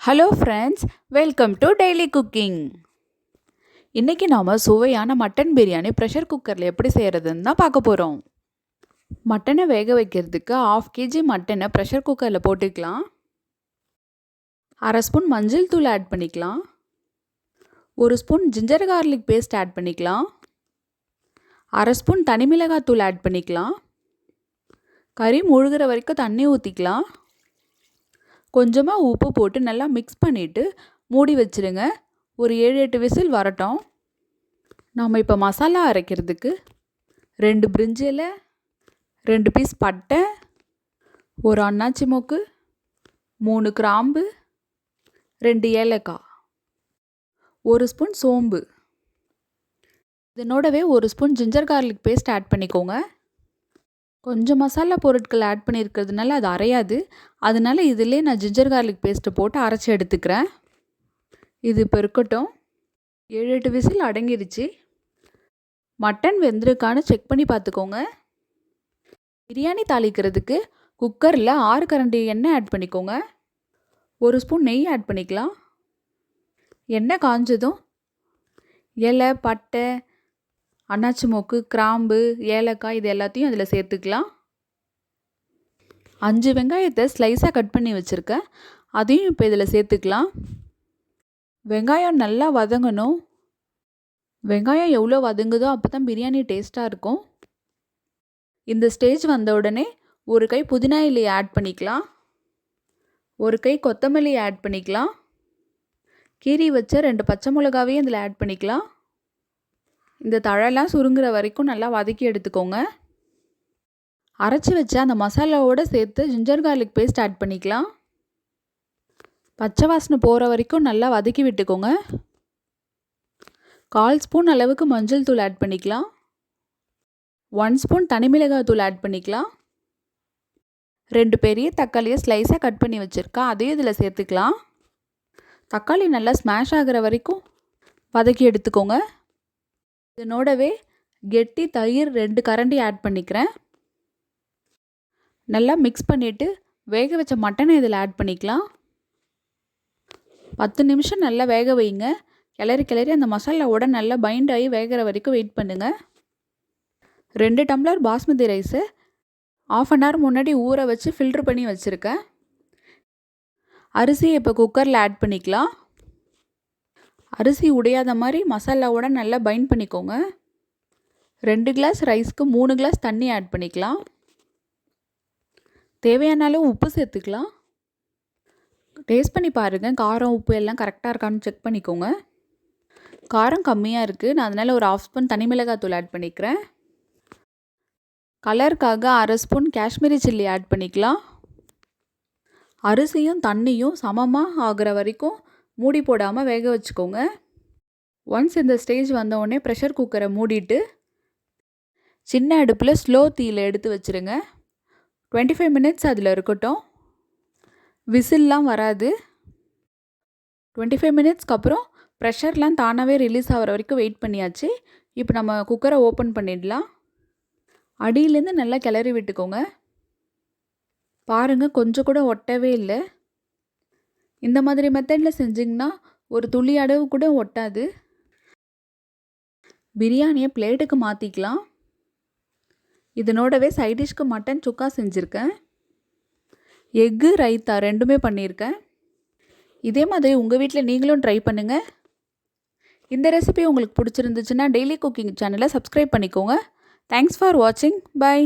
Hello friends, welcome to daily cooking. இன்றைக்கி நாம் சுவையான மட்டன் பிரியாணி ப்ரெஷர் குக்கரில் எப்படி செய்கிறதுன்னு தான் பார்க்க போகிறோம். மட்டனை வேக வைக்கிறதுக்கு 1/2 kg மட்டனை ப்ரெஷர் குக்கரில் போட்டுக்கலாம். 1/2 ஸ்பூன் மஞ்சள் தூள் ஆட் பண்ணிக்கலாம். 1 spoon ginger garlic paste add பண்ணிக்கலாம். 1/2 ஸ்பூன் தனி மிளகாய் தூள் ஆட் பண்ணிக்கலாம். கறி முழுகிற வரைக்கும் தண்ணி ஊற்றிக்கலாம். கொஞ்சமாக உப்பு போட்டு நல்லா மிக்ஸ் பண்ணிவிட்டு மூடி வச்சுருங்க. ஒரு 7-8 விசில் வரட்டும். நாம் இப்போ மசாலா அரைக்கிறதுக்கு 2 பிரிஞ்சி இலை, 2 பீஸ் பட்டை, ஒரு அன்னாச்சி மொக்கு, 3 கிராம்பு, 2 ஏலக்காய், 1 ஸ்பூன் சோம்பு, இதனோடவே 1 spoon ginger garlic paste add பண்ணிக்கோங்க. கொஞ்சம் மசாலா பொருட்கள் ஆட் பண்ணியிருக்கிறதுனால அது அரையாது. அதனால இதிலே நான் ஜிஞ்சர் கார்லிக் பேஸ்ட்டை போட்டு அரைச்சி எடுத்துக்கிறேன். இது இப்போ இருக்கட்டும். 7-8 விசில் அடங்கிருச்சு. மட்டன் வெந்திருக்கான்னு செக் பண்ணி பார்த்துக்கோங்க. பிரியாணி தாளிக்கிறதுக்கு குக்கரில் 6 கரண்டி எண்ணெய் ஆட் பண்ணிக்கோங்க. 1 ஸ்பூன் நெய் ஆட் பண்ணிக்கலாம். எண்ணெய் காஞ்சதும் இலை, பட்டை, அன்னாச்சி மொக்கு, கிராம்பு, ஏலக்காய் இது எல்லாத்தையும் அதில் சேர்த்துக்கலாம். 5 வெங்காயத்தை ஸ்லைஸாக கட் பண்ணி வச்சுருக்கேன். அதையும் இப்போ இதில் சேர்த்துக்கலாம். வெங்காயம் நல்லா வதங்கணும். வெங்காயம் எவ்வளோ வதங்குதோ அப்போ தான் பிரியாணி டேஸ்ட்டாக இருக்கும். இந்த ஸ்டேஜ் வந்த உடனே 1 கை புதினா இலையை ஆட் பண்ணிக்கலாம். 1 கை கொத்தமல்லி ஆட் பண்ணிக்கலாம். கீரி வச்ச 2 பச்சை மிளகாவையும் இதில் ஆட் பண்ணிக்கலாம். இந்த தழைலாம் சுருங்குற வரைக்கும் நல்லா வதக்கி எடுத்துக்கோங்க. அரைச்சி வச்ச அந்த மசாலாவோடு சேர்த்து ஜிஞ்சர் கார்லிக் பேஸ்ட் ஆட் பண்ணிக்கலாம். பச்சை வாசனை போகிற வரைக்கும் நல்லா வதக்கி விட்டுக்கோங்க. 1/4 ஸ்பூன் அளவுக்கு மஞ்சள் தூள் ஆட் பண்ணிக்கலாம். 1 ஸ்பூன் தனி மிளகாய் தூள் ஆட் பண்ணிக்கலாம். 2 பெரிய தக்காளியை ஸ்லைஸாக கட் பண்ணி வச்சுருக்கேன். அதையும் இதில் சேர்த்துக்கலாம். தக்காளி நல்லா ஸ்மாஷ் ஆகிற வரைக்கும் வதக்கி எடுத்துக்கோங்க. இதனோடவே கெட்டி தயிர் 2 கரண்டி ஆட் பண்ணிக்கிறேன். நல்லா மிக்ஸ் பண்ணிவிட்டு வேக வச்ச மட்டனை இதில் ஆட் பண்ணிக்கலாம். 10 நிமிஷம் நல்லா வேக வைங்க. கிளறி அந்த மசாலாவோட நல்லா பைண்ட் ஆகி வேகிற வரைக்கும் வெயிட் பண்ணுங்கள். 2 டம்ளர் பாஸ்மதி ரைஸை 1/2 hour முன்னாடி ஊற வச்சு ஃபில்ட்ரு பண்ணி வச்சுருக்கேன். அரிசியை இப்போ குக்கரில் ஆட் பண்ணிக்கலாம். அரிசி உடையாத மாதிரி மசாலாவோட நல்லா பைண்ட் பண்ணிக்கோங்க. 2 கிளாஸ் ரைஸ்க்கு 3 கிளாஸ் தண்ணி ஆட் பண்ணிக்கலாம். தேவையான அளவு உப்பு சேர்த்துக்கலாம். டேஸ்ட் பண்ணி பாருங்கள், காரம் உப்பு எல்லாம் கரெக்டாக இருக்கான்னு செக் பண்ணிக்கோங்க. காரம் கம்மியாக இருக்குது, நான் அதனால் ஒரு 1/2 ஸ்பூன் தனி மிளகாய் தூள் ஆட் பண்ணிக்கிறேன். கலருக்காக 1/2 ஸ்பூன் காஷ்மீரி சில்லி ஆட் பண்ணிக்கலாம். அரிசியும் தண்ணியும் சமமாக ஆகிற வரைக்கும் மூடி போடாமல் வேக வச்சுக்கோங்க. ஒன்ஸ் இந்த ஸ்டேஜ் வந்தவுடனே ப்ரெஷர் குக்கரை மூடிட்டு சின்ன அடுப்பில் ஸ்லோ தீயில் எடுத்து வச்சுருங்க. 25 மினிட்ஸ் அதில் இருக்கட்டும். விசில்லாம் வராது. 25 மினிட்ஸ்க்கு அப்புறம் ப்ரெஷர்லாம் தானாகவே ரிலீஸ் ஆகிற வரைக்கும் வெயிட் பண்ணியாச்சு. இப்போ நம்ம குக்கரை ஓப்பன் பண்ணிடலாம். அடியிலேருந்து நல்லா கிளறி விட்டுக்கோங்க. பாருங்கள், கொஞ்சம் கூட ஒட்டவே இல்லை. இந்த மாதிரி மெத்தடில் செஞ்சிங்கன்னா ஒரு துளி அளவு கூட ஒட்டாது. பிரியாணியை பிளேட்டுக்கு மாற்றிக்கலாம். இதனோடவே சைடிஷ்க்கு மட்டன் சுக்கா செஞ்சுருக்கேன். எக்கு ரைத்தா 2மே பண்ணியிருக்கேன். இதே மாதிரி உங்கள் வீட்டில் நீங்களும் ட்ரை பண்ணுங்கள். இந்த ரெசிபி உங்களுக்கு பிடிச்சிருந்துச்சுன்னா டெய்லி குக்கிங் சேனலை சப்ஸ்கிரைப் பண்ணிக்கோங்க. தேங்க்ஸ் ஃபார் வாட்சிங். பை.